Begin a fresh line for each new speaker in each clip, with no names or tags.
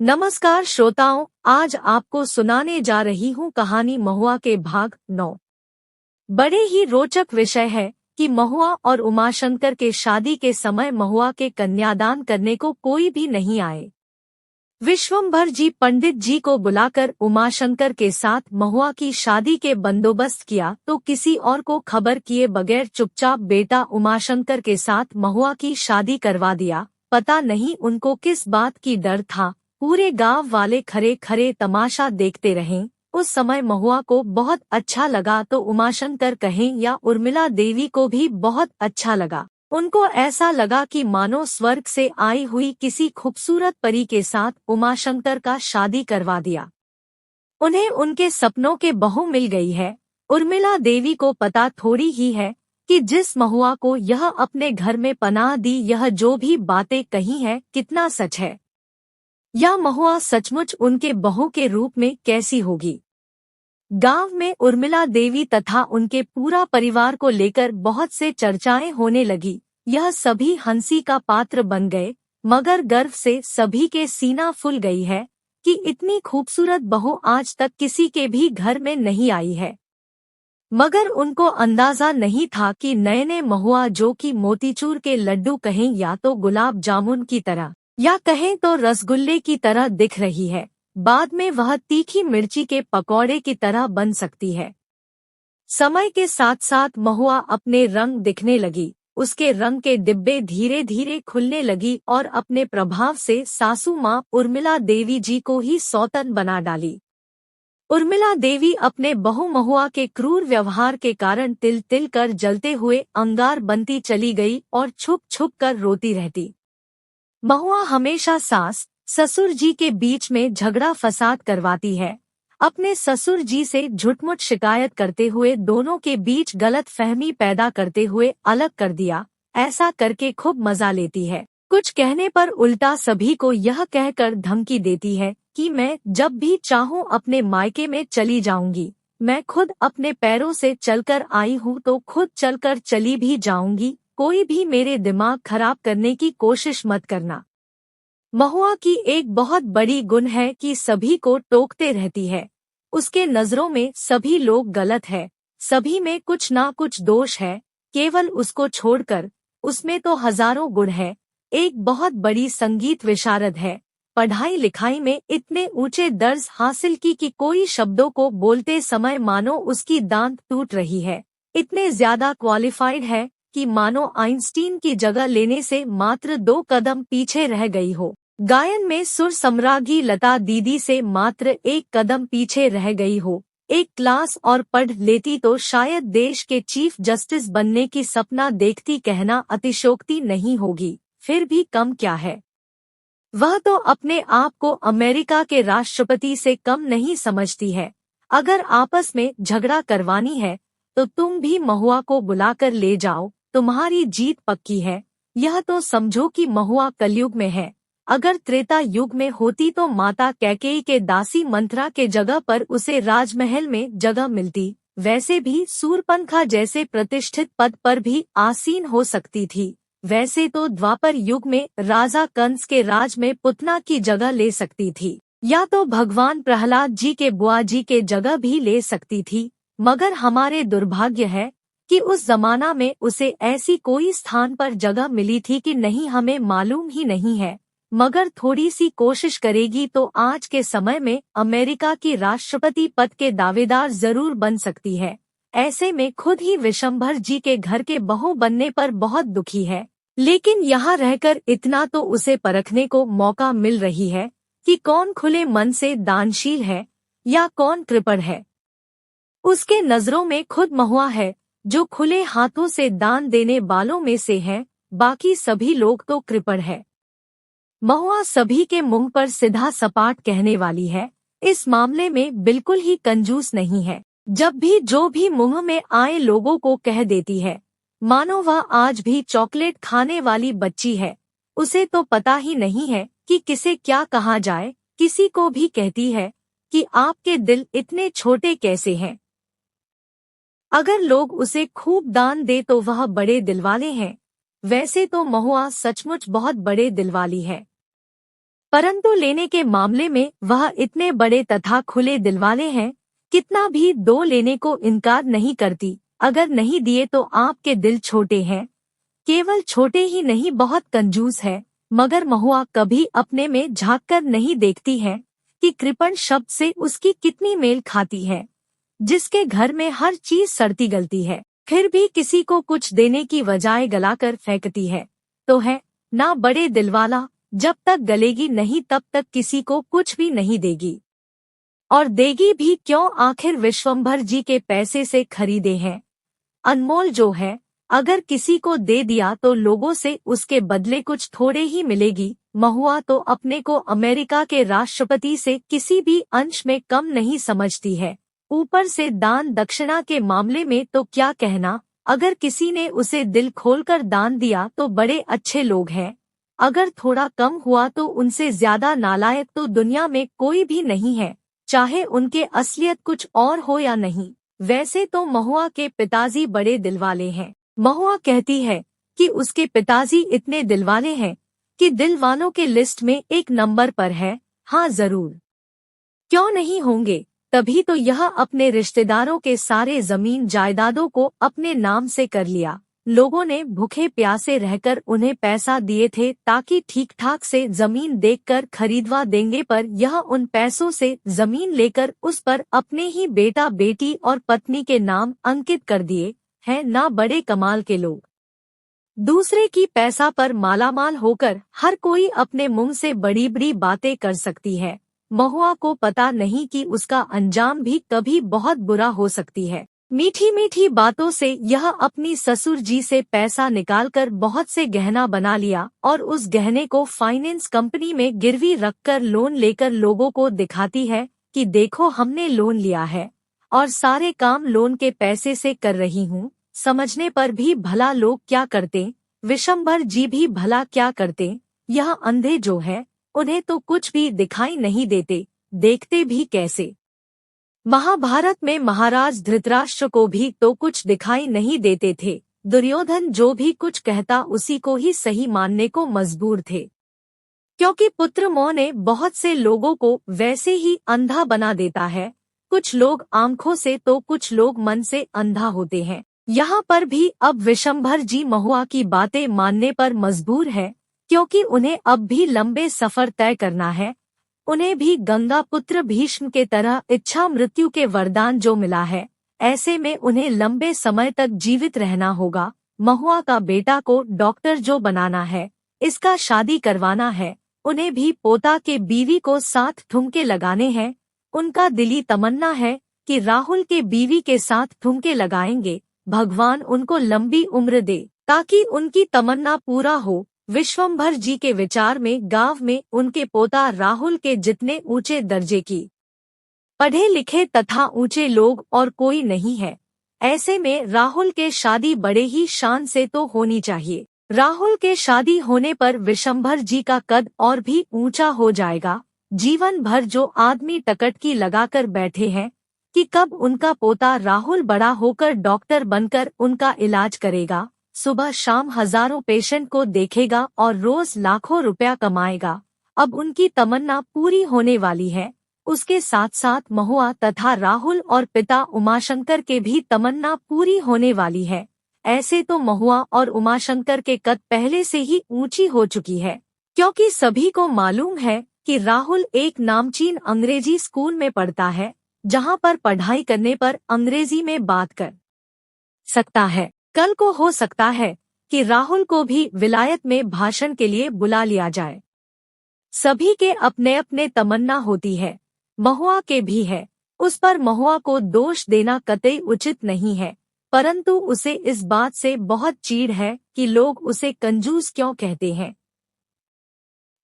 नमस्कार श्रोताओं, आज आपको सुनाने जा रही हूँ कहानी महुआ के भाग 9। बड़े ही रोचक विषय है कि महुआ और उमाशंकर के शादी के समय महुआ के कन्यादान करने को कोई भी नहीं आए। विश्वम्भर जी पंडित जी को बुलाकर उमाशंकर के साथ महुआ की शादी के बंदोबस्त किया तो किसी और को खबर किए बगैर चुपचाप बेटा उमाशंकर के साथ महुआ की शादी करवा दिया। पता नहीं उनको किस बात की डर था। पूरे गांव वाले खरे खरे तमाशा देखते रहें। उस समय महुआ को बहुत अच्छा लगा तो उमाशंकर कहें या उर्मिला देवी को भी बहुत अच्छा लगा। उनको ऐसा लगा कि मानो स्वर्ग से आई हुई किसी खूबसूरत परी के साथ उमाशंकर का शादी करवा दिया। उन्हें उनके सपनों के बहू मिल गई है। उर्मिला देवी को पता थोड़ी ही है कि जिस महुआ को यह अपने घर में पनाह दी, यह जो भी बातें कही है कितना सच है। यह महुआ सचमुच उनके बहू के रूप में कैसी होगी। गांव में उर्मिला देवी तथा उनके पूरा परिवार को लेकर बहुत से चर्चाएं होने लगी। यह सभी हंसी का पात्र बन गए, मगर गर्व से सभी के सीना फूल गई है कि इतनी खूबसूरत बहू आज तक किसी के भी घर में नहीं आई है। मगर उनको अंदाजा नहीं था कि नए नए महुआ, जो कि मोतीचूर के लड्डू कहें या तो गुलाब जामुन की तरह या कहें तो रसगुल्ले की तरह दिख रही है, बाद में वह तीखी मिर्ची के पकौड़े की तरह बन सकती है। समय के साथ साथ महुआ अपने रंग दिखने लगी। उसके रंग के डिब्बे धीरे धीरे खुलने लगी और अपने प्रभाव से सासू माँ उर्मिला देवी जी को ही सौतन बना डाली। उर्मिला देवी अपने बहू महुआ के क्रूर व्यवहार के कारण तिल तिल कर जलते हुए अंगार बनती चली गई और छुप छुप कर रोती रहती। महुआ हमेशा सास ससुर जी के बीच में झगड़ा फसाद करवाती है। अपने ससुर जी से झुटमुट शिकायत करते हुए दोनों के बीच गलत फहमी पैदा करते हुए अलग कर दिया। ऐसा करके खूब मजा लेती है। कुछ कहने पर उल्टा सभी को यह कहकर धमकी देती है कि मैं जब भी चाहूँ अपने मायके में चली जाऊंगी। मैं खुद अपने पैरों से चलकर आई हूँ तो खुद चलकर चली भी जाऊंगी। कोई भी मेरे दिमाग खराब करने की कोशिश मत करना। महुआ की एक बहुत बड़ी गुण है कि सभी को टोकते रहती है। उसके नजरों में सभी लोग गलत है, सभी में कुछ ना कुछ दोष है, केवल उसको छोड़कर उसमें तो हजारों गुण है। एक बहुत बड़ी संगीत विशारद है। पढ़ाई लिखाई में इतने ऊंचे दर्ज हासिल की कि कोई शब्दों को बोलते समय मानो उसकी दांत टूट रही है। इतने ज्यादा क्वालिफाइड है कि मानो आइंस्टीन की जगह लेने से मात्र 2 कदम पीछे रह गई हो। गायन में सुर सम्राज्ञी लता दीदी से मात्र 1 कदम पीछे रह गई हो। एक क्लास और पढ़ लेती तो शायद देश के चीफ जस्टिस बनने की सपना देखती, कहना अतिशयोक्ति नहीं होगी। फिर भी कम क्या है, वह तो अपने आप को अमेरिका के राष्ट्रपति से कम नहीं समझती है। अगर आपस में झगड़ा करवानी है तो तुम भी महुआ को बुलाकर ले जाओ, तुम्हारी जीत पक्की है। यह तो समझो कि महुआ कलयुग में है। अगर त्रेता युग में होती तो माता कैकेयी के दासी मंथरा के जगह पर उसे राजमहल में जगह मिलती। वैसे भी सूरपनखा जैसे प्रतिष्ठित पद पर भी आसीन हो सकती थी। वैसे तो द्वापर युग में राजा कंस के राज में पुतना की जगह ले सकती थी, या तो भगवान प्रहलाद जी के बुआ जी के जगह भी ले सकती थी। मगर हमारे दुर्भाग्य है कि उस जमाना में उसे ऐसी कोई स्थान पर जगह मिली थी कि नहीं, हमें मालूम ही नहीं है। मगर थोड़ी सी कोशिश करेगी तो आज के समय में अमेरिका की राष्ट्रपति पद के दावेदार जरूर बन सकती है। ऐसे में खुद ही विशंभर जी के घर के बहू बनने पर बहुत दुखी है। लेकिन यहाँ रहकर इतना तो उसे परखने को मौका मिल रही है कि कौन खुले मन से दानशील है या कौन कृपण है। उसके नजरों में खुद महुआ है जो खुले हाथों से दान देने वालों में से है, बाकी सभी लोग तो कृपण है। महुआ सभी के मुंह पर सीधा सपाट कहने वाली है। इस मामले में बिल्कुल ही कंजूस नहीं है। जब भी जो भी मुंह में आए लोगों को कह देती है, मानो वह आज भी चॉकलेट खाने वाली बच्ची है। उसे तो पता ही नहीं है कि किसे क्या कहा जाए। किसी को भी कहती है कि आपके दिल इतने छोटे कैसे हैं। अगर लोग उसे खूब दान दे तो वह बड़े दिलवाले हैं। वैसे तो महुआ सचमुच बहुत बड़े दिलवाली है। परंतु लेने के मामले में वह इतने बड़े तथा खुले दिल वाले हैं, कितना भी दो लेने को इनकार नहीं करती। अगर नहीं दिए तो आपके दिल छोटे हैं, केवल छोटे ही नहीं बहुत कंजूस है। मगर महुआ कभी अपने में झांककर नहीं देखती है कि कृपण शब्द से उसकी कितनी मेल खाती है, जिसके घर में हर चीज सड़ती गलती है, फिर भी किसी को कुछ देने की बजाय गलाकर फेंकती है। तो है ना बड़े दिल वाला, जब तक गलेगी नहीं तब तक किसी को कुछ भी नहीं देगी, और देगी भी क्यों, आखिर विश्वंभर जी के पैसे से खरीदे हैं। अनमोल जो है, अगर किसी को दे दिया तो लोगों से उसके बदले कुछ थोड़े ही मिलेगी। महुआ तो अपने को अमेरिका के राष्ट्रपति से किसी भी अंश में कम नहीं समझती है। ऊपर से दान दक्षिणा के मामले में तो क्या कहना, अगर किसी ने उसे दिल खोलकर दान दिया तो बड़े अच्छे लोग हैं, अगर थोड़ा कम हुआ तो उनसे ज्यादा नालायक तो दुनिया में कोई भी नहीं है, चाहे उनके असलियत कुछ और हो या नहीं। वैसे तो महुआ के पिताजी बड़े दिलवाले हैं। महुआ कहती है कि उसके पिताजी इतने दिलवाले हैं कि दिलवालों के लिस्ट में एक नंबर पर है। हाँ जरूर, क्यों नहीं होंगे, तभी तो यह अपने रिश्तेदारों के सारे जमीन जायदादों को अपने नाम से कर लिया। लोगों ने भूखे प्यासे रहकर उन्हें पैसा दिए थे ताकि ठीक ठाक से जमीन देखकर खरीदवा देंगे, पर यह उन पैसों से जमीन लेकर उस पर अपने ही बेटा बेटी और पत्नी के नाम अंकित कर दिए हैं। ना बड़े कमाल के लोग। दूसरे की पैसा पर मालामाल होकर हर कोई अपने मुंह से बड़ी बड़ी बातें कर सकती है। महुआ को पता नहीं कि उसका अंजाम भी कभी बहुत बुरा हो सकती है। मीठी मीठी बातों से यह अपनी ससुर जी से पैसा निकालकर बहुत से गहना बना लिया और उस गहने को फाइनेंस कंपनी में गिरवी रखकर लोन लेकर लोगों को दिखाती है कि देखो हमने लोन लिया है और सारे काम लोन के पैसे से कर रही हूँ। समझने पर भी भला लोग क्या करते, विशंभर जी भी भला क्या करते। यह अंधे जो है उन्हें तो कुछ भी दिखाई नहीं देते, देखते भी कैसे। महाभारत में महाराज धृतराष्ट्र को भी तो कुछ दिखाई नहीं देते थे। दुर्योधन जो भी कुछ कहता उसी को ही सही मानने को मजबूर थे, क्योंकि पुत्र मोह ने बहुत से लोगों को वैसे ही अंधा बना देता है। कुछ लोग आंखों से तो कुछ लोग मन से अंधा होते हैं। यहाँ पर भी अब विशंभर जी महुआ की बातें मानने पर मजबूर है, क्योंकि उन्हें अब भी लंबे सफर तय करना है। उन्हें भी गंगा पुत्र भीष्म के तरह इच्छा मृत्यु के वरदान जो मिला है, ऐसे में उन्हें लंबे समय तक जीवित रहना होगा। महुआ का बेटा को डॉक्टर जो बनाना है, इसका शादी करवाना है। उन्हें भी पोता के बीवी को 7 ठुमके लगाने हैं। उनका दिली तमन्ना है कि राहुल के बीवी के साथ ठुमके लगाएंगे, भगवान उनको लंबी उम्र दे ताकि उनकी तमन्ना पूरा हो। विश्वंभर जी के विचार में गांव में उनके पोता राहुल के जितने ऊंचे दर्जे की पढ़े लिखे तथा ऊंचे लोग और कोई नहीं है। ऐसे में राहुल के शादी बड़े ही शान से तो होनी चाहिए। राहुल के शादी होने पर विशंभर जी का कद और भी ऊंचा हो जाएगा। जीवन भर जो आदमी टकटकी लगाकर बैठे हैं कि कब उनका पोता राहुल बड़ा होकर डॉक्टर बनकर उनका इलाज करेगा, सुबह शाम हजारों पेशेंट को देखेगा और रोज लाखों रुपया कमाएगा, अब उनकी तमन्ना पूरी होने वाली है। उसके साथ साथ महुआ तथा राहुल और पिता उमाशंकर के भी तमन्ना पूरी होने वाली है। ऐसे तो महुआ और उमाशंकर के कद पहले से ही ऊंची हो चुकी है, क्योंकि सभी को मालूम है कि राहुल एक नामचीन अंग्रेजी स्कूल में पढ़ता है, जहां पर पढ़ाई करने पर अंग्रेजी में बात कर सकता है। कल को हो सकता है कि राहुल को भी विलायत में भाषण के लिए बुला लिया जाए। सभी के अपने अपने तमन्ना होती है, महुआ के भी है। उस पर महुआ को दोष देना कतई उचित नहीं है, परंतु उसे इस बात से बहुत चीड़ है कि लोग उसे कंजूस क्यों कहते हैं।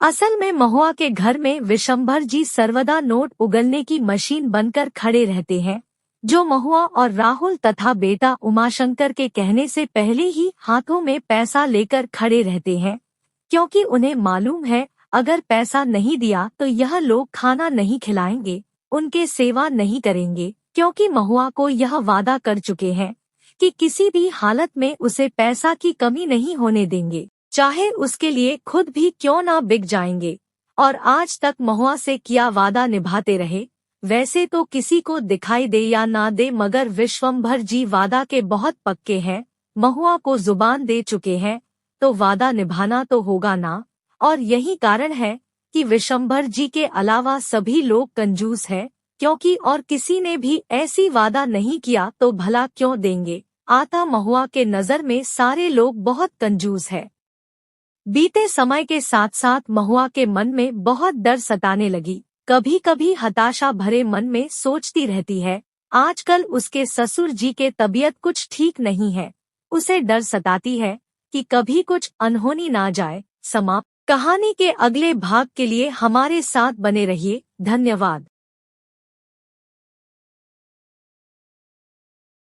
असल में महुआ के घर में विशंभर जी सर्वदा नोट उगलने की मशीन बनकर खड़े रहते हैं, जो महुआ और राहुल तथा बेटा उमाशंकर के कहने से पहले ही हाथों में पैसा लेकर खड़े रहते हैं, क्योंकि उन्हें मालूम है अगर पैसा नहीं दिया तो यह लोग खाना नहीं खिलाएंगे, उनके सेवा नहीं करेंगे, क्योंकि महुआ को यह वादा कर चुके हैं कि किसी भी हालत में उसे पैसा की कमी नहीं होने देंगे, चाहे उसके लिए खुद भी क्यों ना बिक जाएंगे। और आज तक महुआ से किया वादा निभाते रहे। वैसे तो किसी को दिखाई दे या ना दे, मगर विश्वंभर जी वादा के बहुत पक्के हैं। महुआ को जुबान दे चुके हैं तो वादा निभाना तो होगा ना। और यही कारण है कि विश्वंभर जी के अलावा सभी लोग कंजूस हैं, क्योंकि और किसी ने भी ऐसी वादा नहीं किया तो भला क्यों देंगे। आता महुआ के नजर में सारे लोग बहुत कंजूस है। बीते समय के साथ साथ महुआ के मन में बहुत डर सताने लगी। कभी कभी हताशा भरे मन में सोचती रहती है, आजकल उसके ससुर जी के तबीयत कुछ ठीक नहीं है। उसे डर सताती है कि कभी कुछ अनहोनी ना जाए। समाप्त। कहानी के अगले भाग के लिए हमारे साथ बने रहिए। धन्यवाद।